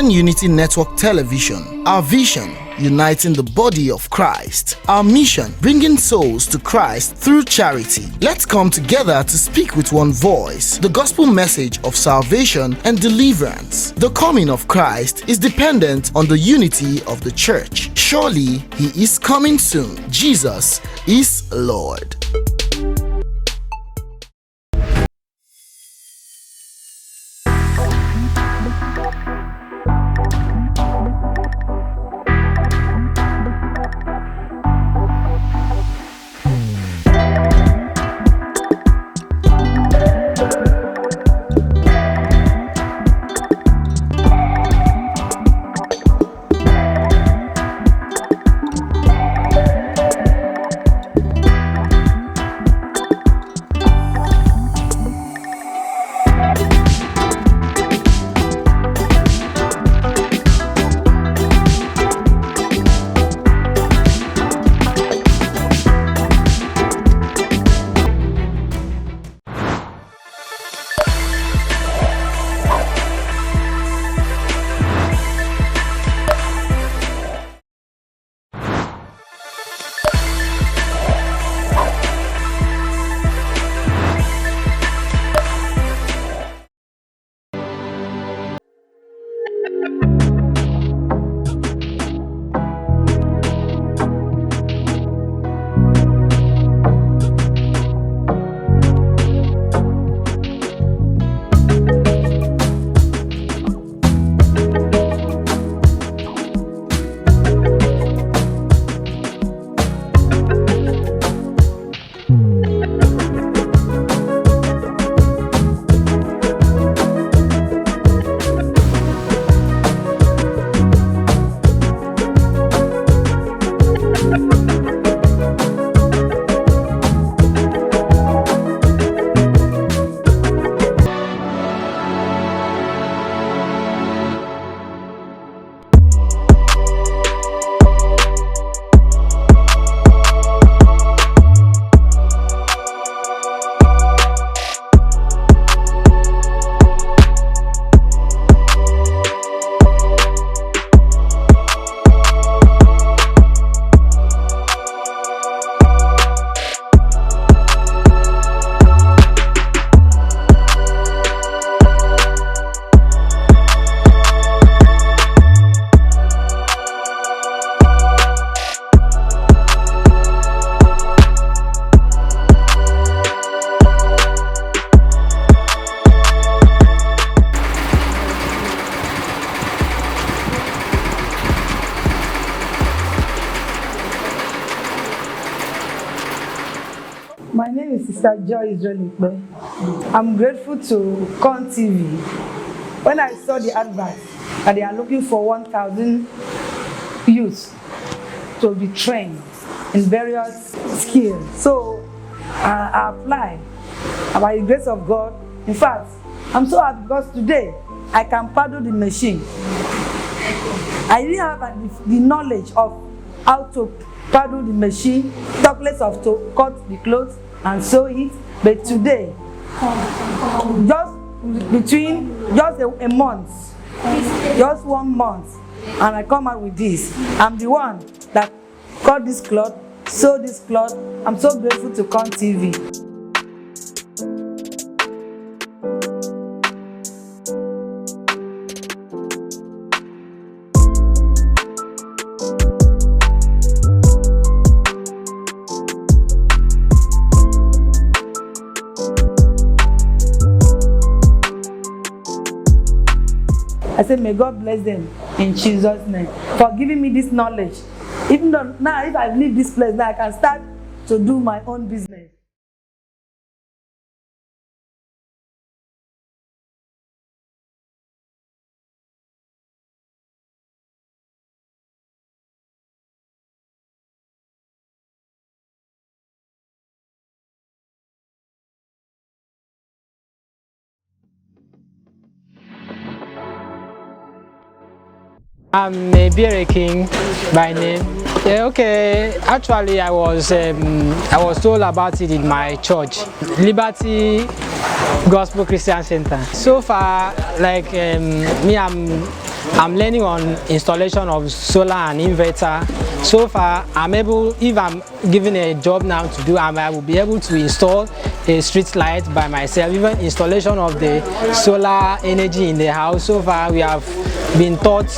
Christian Unity Network Television. Our vision, uniting the body of Christ. Our mission, bringing souls to Christ through charity. Let's come together to speak with one voice. The gospel message of salvation and deliverance. The coming of Christ is dependent on the unity of the church. Surely he is coming soon. Jesus is Lord. My name is Sister Joy Israelikbe. I'm grateful to Con TV. When I saw the advert that they are looking for 1,000 youths to be trained in various skills, so I applied. And by the grace of God, in fact, I'm so happy because today I can paddle the machine. I didn't have the knowledge of how to paddle the machine, talk less of to cut the clothes and sew it, but today, just a month, just 1 month, and I come out with this. I'm the one that cut this cloth, sew this cloth. I'm so grateful to Con TV. I said, may God bless them in Jesus' name for giving me this knowledge. Even though now, if I leave this place, now I can start to do my own business. I'm a Beer King by name. Yeah, okay. Actually, I was told about it in my church, Liberty Gospel Christian Center. So far, like me, I'm I'm learning on installation of solar and inverter. So far, I'm able, if I'm given a job now to do, I will be able to install a street light by myself, even installation of the solar energy in the house. So far, we have been taught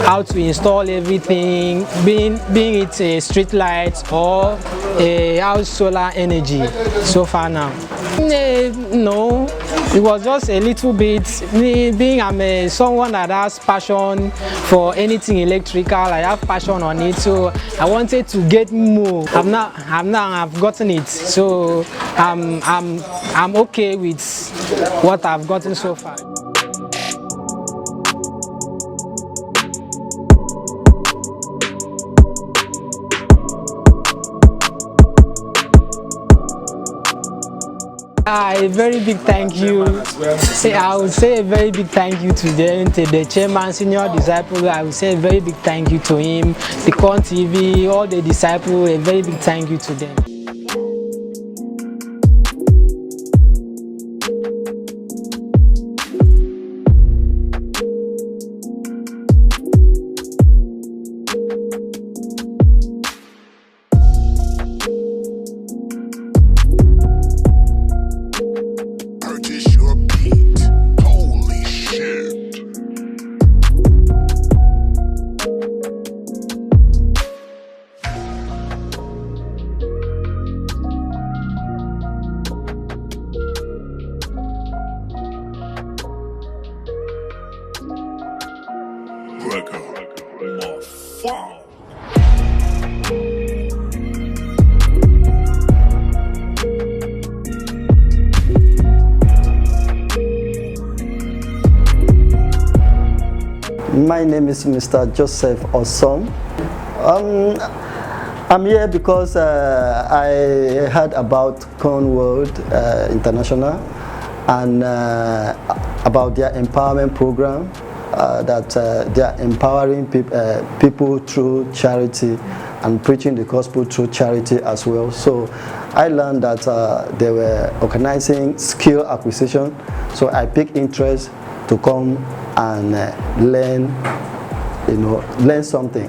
how to install everything, being it a street light or a house solar energy so far now. No, it was just a little bit. Being I'm someone that has passion for anything electrical, I have passion on it, so I wanted to get more. I've gotten it, so I'm okay with what I've gotten so far. A very big thank you. I would say a very big thank you to the chairman, senior disciple. I would say a very big thank you to him, the Con TV, all the disciples. A very big thank you to them. My name is Mr. Joseph Osom. I'm here because I heard about Cornwall International and about their empowerment program, that they are empowering people through charity and preaching the gospel through charity as well. So I learned that they were organizing skill acquisition, so I picked interest to come and learn something.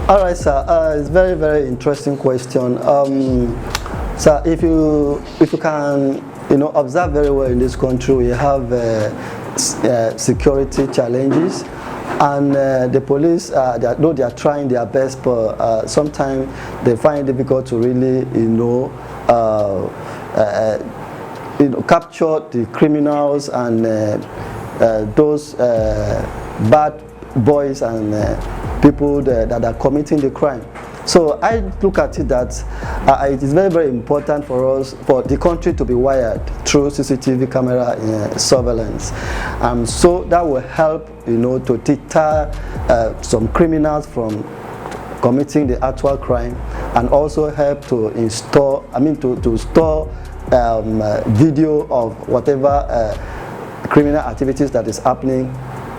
All right, sir. It's very, very interesting question. Sir, if you can, observe very well in this country, we have security challenges, and the police, though they are trying their best, but sometimes they find it difficult to really, capture the criminals and those bad boys and people that are committing the crime. So I look at it that it is very, very important for us, for the country to be wired through CCTV camera surveillance. So that will help, to deter some criminals from committing the actual crime, and also help to install, to store video of whatever criminal activities that is happening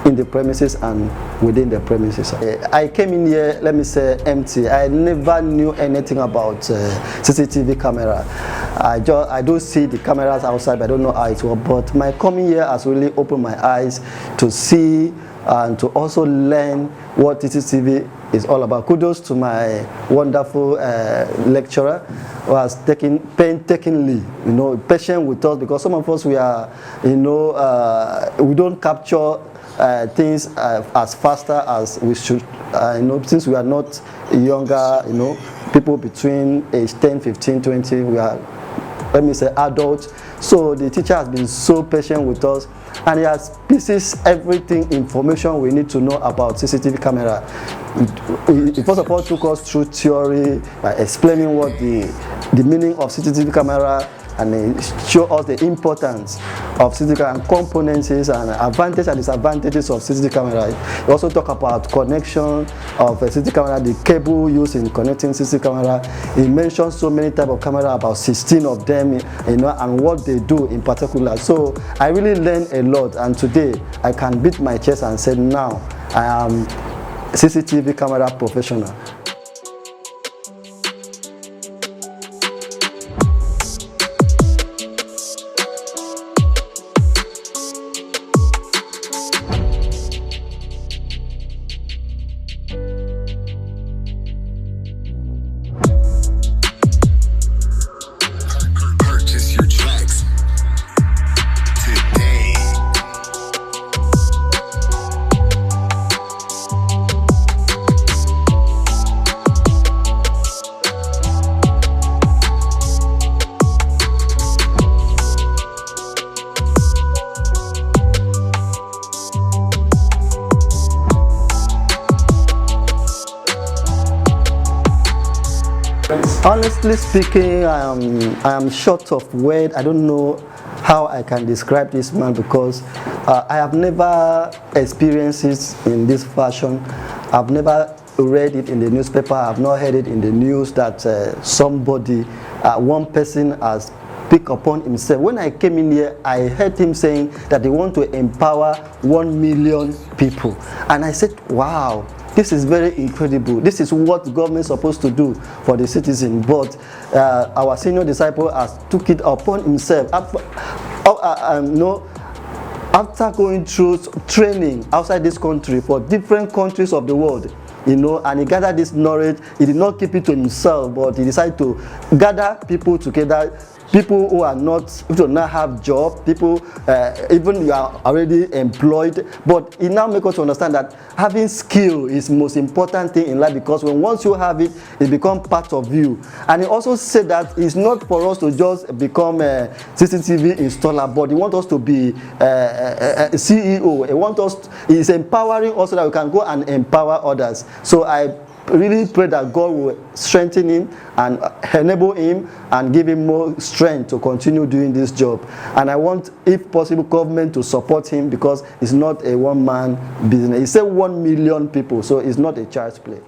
in the premises and within the premises. I came in here, let me say, empty. I never knew anything about CCTV camera. I do see the cameras outside, but I don't know how it works. But my coming here has really opened my eyes to see and to also learn what CCTV is all about. Kudos to my wonderful lecturer, who has painstakingly, patient with us, because some of us, we are, we don't capture things as faster as we should, since we are not younger, people between age 10, 15, 20, we are, let me say, adults. So the teacher has been so patient with us, and he has pieces everything information we need to know about CCTV camera. He first of all took us through theory by explaining what the meaning of CCTV camera, and show us the importance of CCTV camera and components and advantages and disadvantages of CCTV camera. We also talk about connection of CCTV camera, the cable used in connecting CCTV camera. He mentioned so many types of camera, about 16 of them, and what they do in particular. So I really learned a lot, and today I can beat my chest and say, now I am CCTV camera professional. Honestly speaking, I am short of words. I don't know how I can describe this man because I have never experienced it in this fashion. I've never read it in the newspaper. I've not heard it in the news that somebody, one person has picked upon himself. When I came in here, I heard him saying that they want to empower 1 million people. And I said, wow, this is very incredible. This is what government is supposed to do for the citizen. But our senior disciple has took it upon himself. After going through training outside this country for different countries of the world, and he gathered this knowledge. He did not keep it to himself, but he decided to gather people together, people who do not have job, people even you are already employed. But he now makes us understand that having skill is the most important thing in life, because once you have it, it becomes part of you. And he also said that it's not for us to just become a CCTV installer, but he wants us to be a CEO. He's empowering us so that we can go and empower others. So I really pray that God will strengthen him and enable him and give him more strength to continue doing this job. And I want, if possible, government to support him, because it's not a one-man business. He said 1 million people, so it's not a child's play.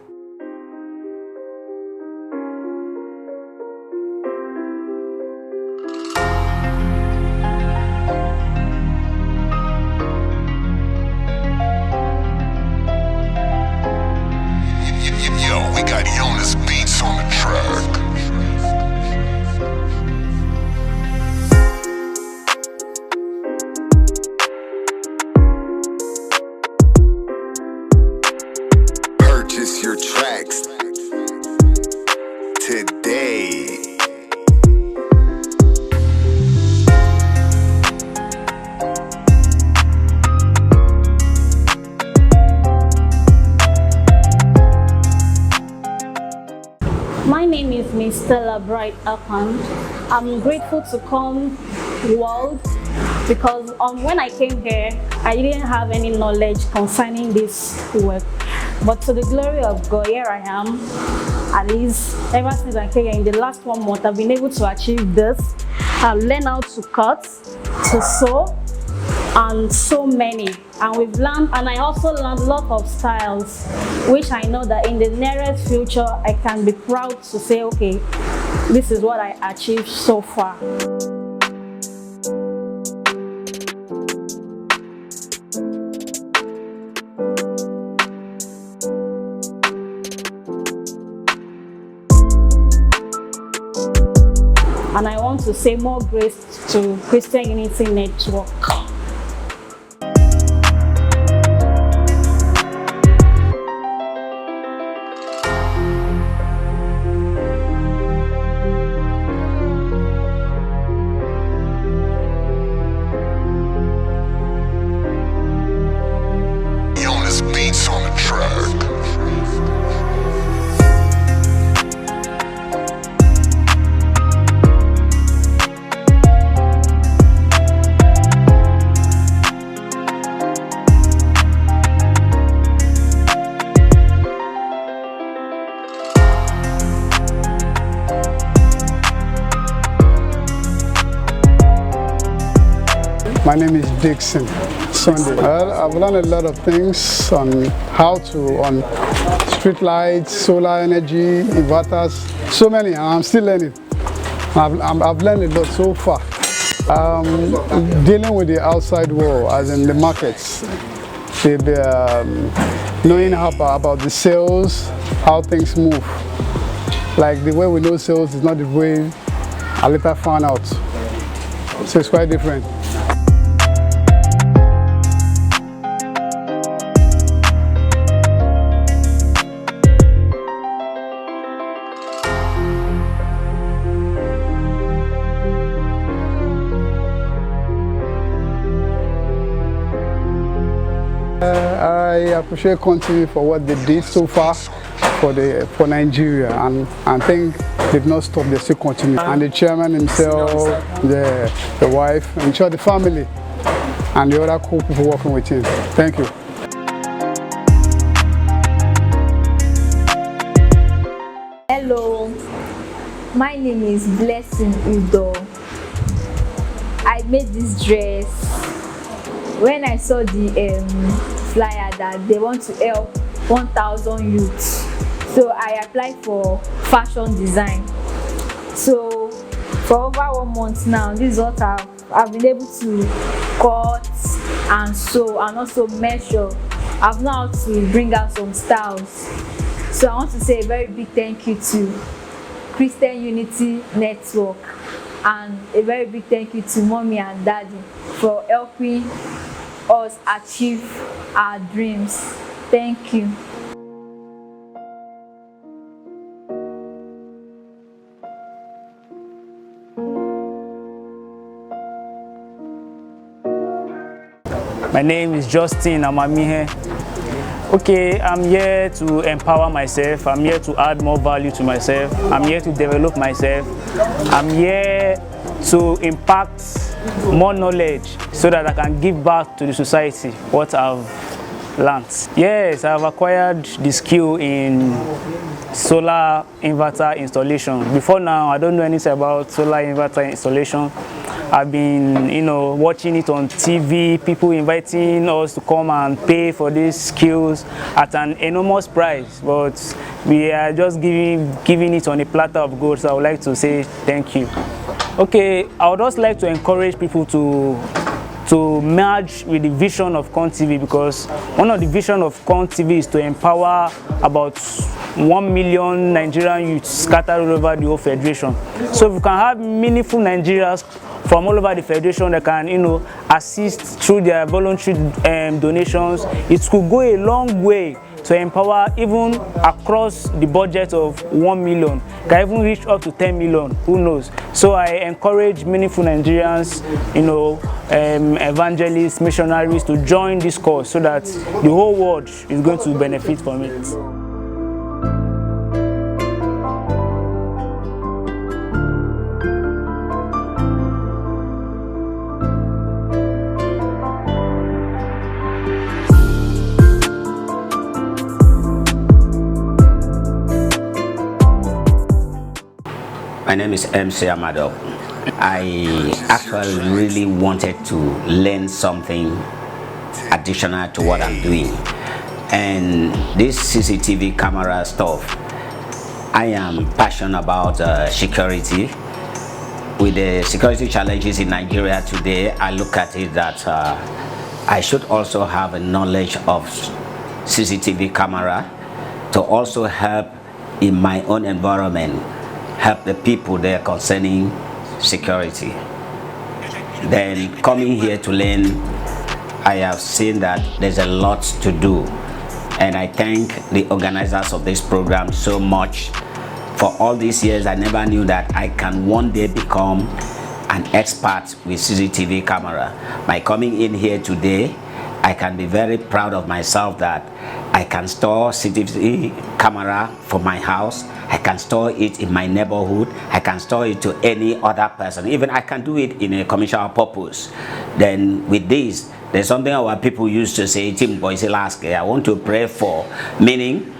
Your tracks today. My name is Miss Stella Bright Apan. I'm grateful to come world because when I came here, I didn't have any knowledge concerning this work. But to the glory of God, here I am. At least ever since I came here in the last 1 month, I've been able to achieve this. I've learned how to cut, to sew, and so many. And we've learned, and I also learned a lot of styles, which I know that in the nearest future, I can be proud to say, okay, this is what I achieved so far. And I want to say more grace to Christian Unity Network. Illness beats on the track. My name is Dixon Sunday. I've learned a lot of things on how on street lights, solar energy, inverters, so many, and I'm still learning. I've learned a lot so far. Dealing with the outside world, as in the markets, knowing about the sales, how things move. Like the way we know sales is not the way I later found out. So it's quite different. I appreciate Continue for what they did so far for Nigeria, and I think they've not stopped, they still continue. And the chairman himself, the wife, I'm sure the family, and the other cool people working with him. Thank you. Hello, My name is Blessing Udo. I made this dress when I saw the flyer that they want to help 1,000 youths. So I applied for fashion design. So for over 1 month now, this is what I've been able to cut and sew and also measure. I've known how to bring out some styles. So I want to say a very big thank you to Christian Unity Network and a very big thank you to Mommy and Daddy for helping us achieve our dreams. Thank you. My name is Justin Amamihe. Okay, I'm here to empower myself. I'm here to add more value to myself. I'm here to develop myself. I'm here to impact more knowledge so that I can give back to the society what I've learned. Yes, I've acquired the skill in solar inverter installation. Before now, I don't know anything about solar inverter installation. I've been, watching it on TV, people inviting us to come and pay for these skills at an enormous price, but we are just giving it on a platter of gold, so I would like to say thank you. Okay, I would just like to encourage people to merge with the vision of Con TV, because one of the vision of Con TV is to empower about 1 million Nigerian youths scattered all over the whole federation. So if we can have meaningful Nigerians from all over the federation that can, assist through their voluntary donations, it could go a long way to empower even across the budget of 1 million. Can even reach up to 10 million, who knows? So I encourage meaningful Nigerians, evangelists, missionaries to join this cause so that the whole world is going to benefit from it. My name is MC Amado. I actually really wanted to learn something additional to what I'm doing. And this CCTV camera stuff, I am passionate about security. With the security challenges in Nigeria today, I look at it that I should also have a knowledge of CCTV camera to also help in my own environment, help the people there concerning security. Then coming here to learn, I have seen that there's a lot to do, and I thank the organizers of this program so much. For all these years, I never knew that I can one day become an expert with CCTV camera. By coming in here today, I can be very proud of myself that I can store CCTV camera for my house. I can store it in my neighborhood. I can store it to any other person. Even I can do it in a commercial purpose. Then with this, there's something our people used to say, Tim Boysilaske, I want to pray for, meaning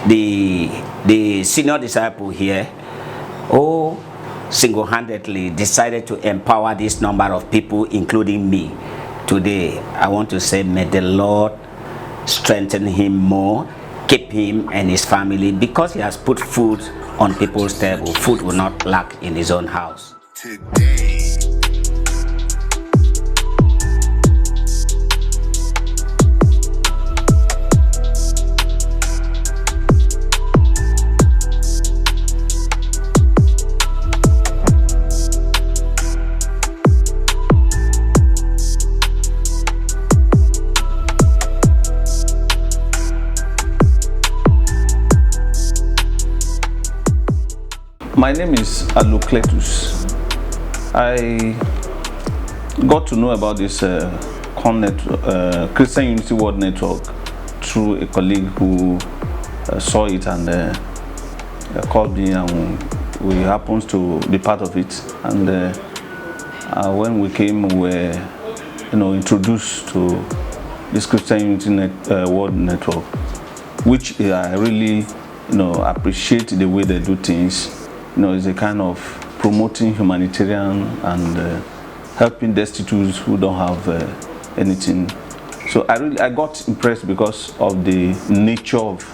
the senior disciple here, single-handedly decided to empower this number of people, including me. Today, I want to say, may the Lord strengthen him more, keep him and his family, because he has put food on people's table. Food will not lack in his own house. Today. My name is Alukletus. I got to know about this Christian Unity World Network through a colleague who saw it and called me, and we happened to be part of it. And when we came, we were introduced to this Christian Unity World Network, which I really appreciate the way they do things. is a kind of promoting humanitarian and helping destitutes who don't have anything. So I got impressed because of the nature of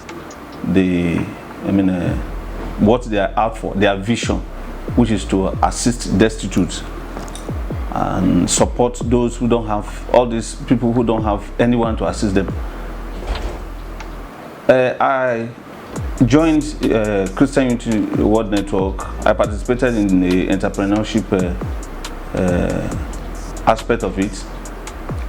what they are out for, their vision, which is to assist destitutes and support those who don't have, all these people who don't have anyone to assist them. I joined Christian Unity World Network. I participated in the entrepreneurship aspect of it.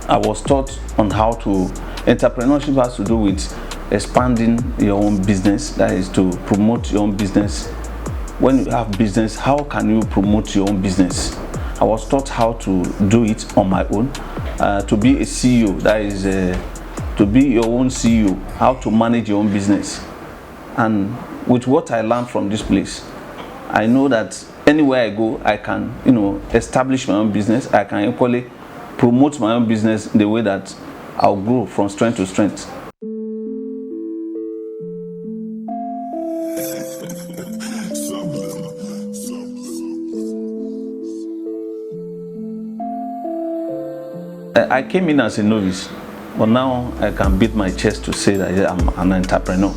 I was taught on how to, entrepreneurship has to do with expanding your own business, that is to promote your own business. When you have business, how can you promote your own business? I was taught how to do it on my own, to be a CEO, that is to be your own CEO, how to manage your own business. And with what I learned from this place, I know that anywhere I go, I can, establish my own business. I can equally promote my own business in the way that I'll grow from strength to strength. I came in as a novice, but now I can beat my chest to say that I'm an entrepreneur.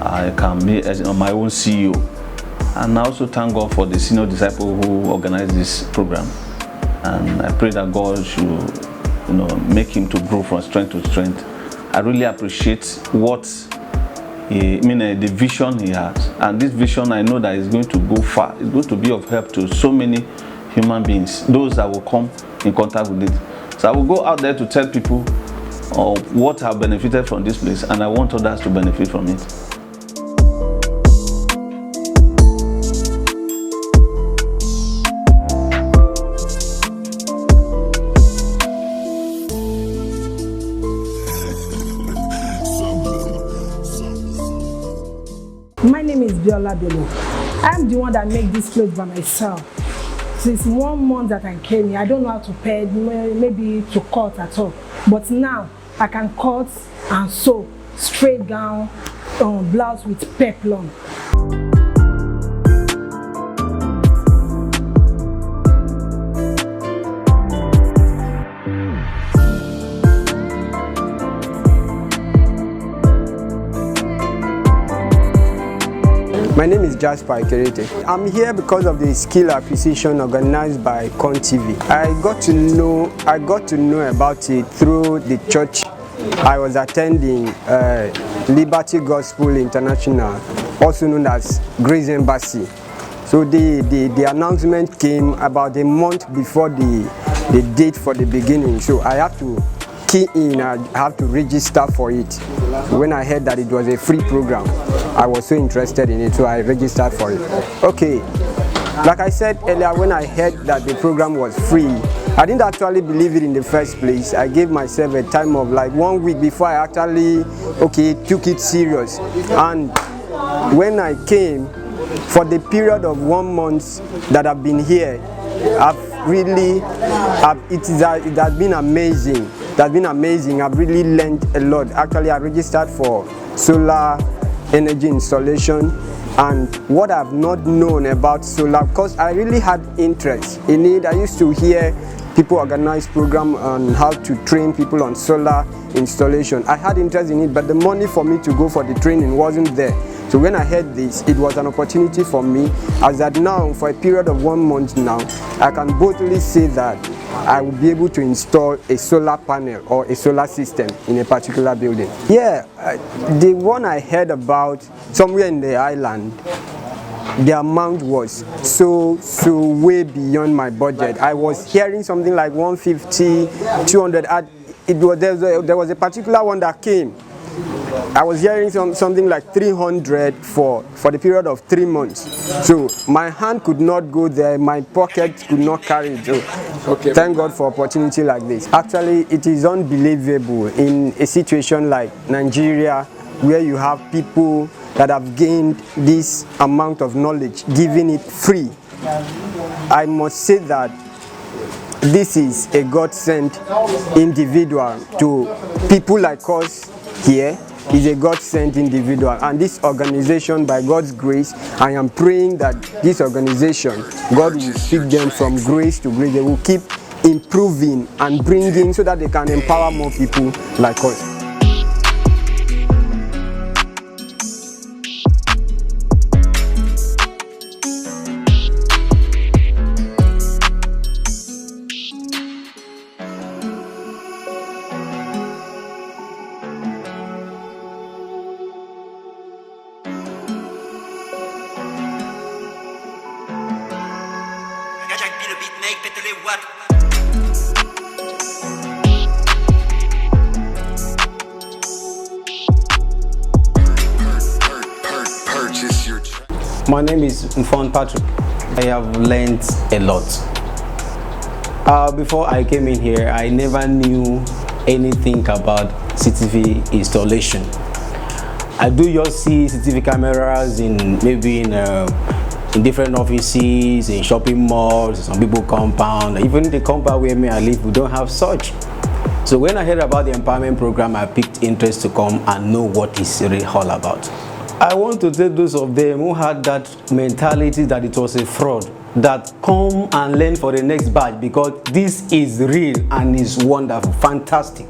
I can be my own CEO. And I also thank God for the senior disciple who organized this program. And I pray that God should, make him to grow from strength to strength. I really appreciate the vision he has. And this vision, I know that is going to go far. It's going to be of help to so many human beings, those that will come in contact with it. So I will go out there to tell people what have benefited from this place, and I want others to benefit from it. My name is billie-eilish. I'm the one that make this clothes by myself. Since 1 month that I came here, I don't know how to pay, maybe to cut at all. But now I can cut and sew straight gown, blouse with peplum. My name is Jasper Ikerete. I'm here because of the skill acquisition organized by ConTV. I got to know about it through the church I was attending, Liberty Gospel International, also known as Grace Embassy. So the announcement came about a month before the date for the beginning. So I have to key in, I have to register for it. So when I heard that it was a free program, I was so interested in it, so I registered for it. Okay, like I said earlier, when I heard that the program was free, I didn't actually believe it in the first place. I gave myself a time of like 1 week before I actually, took it serious. And when I came, for the period of 1 month that I've been here, it has been amazing. It has been amazing. I've really learned a lot. Actually, I registered for solar energy installation, and what I've not known about solar, because I really had interest in it. I used to hear people organize program on how to train people on solar installation. I had interest in it, but the money for me to go for the training wasn't there. So when I heard this, it was an opportunity for me, as that now, for a period of 1 month now, I can boldly say that I will be able to install a solar panel or a solar system in a particular building. Yeah, the one I heard about somewhere in the island, the amount was so way beyond my budget. I was hearing something like 150, 200. There was a particular one that came. I was hearing something like 300 for the period of 3 months. So my hand could not go there, my pocket could not carry it. So thank God for opportunity like this. Actually, it is unbelievable in a situation like Nigeria, where you have people that have gained this amount of knowledge, giving it free. I must say that this is a God-sent individual to people like us here, is a God-sent individual, and this organization, by God's grace, I am praying that this organization, God will pick them from grace to grace. They will keep improving and bringing so that they can empower more people like us. My name is Mfon Patrick. I have learned a lot. Before I came in here, I never knew anything about CCTV installation. I do just see CCTV cameras in different offices, in shopping malls, some people compound. Even the compound where I live, we don't have such. So when I heard about the empowerment program, I picked interest to come and know what it's really all about. I want to tell those of them who had that mentality that it was a fraud, that come and learn for the next batch, because this is real and is wonderful, fantastic.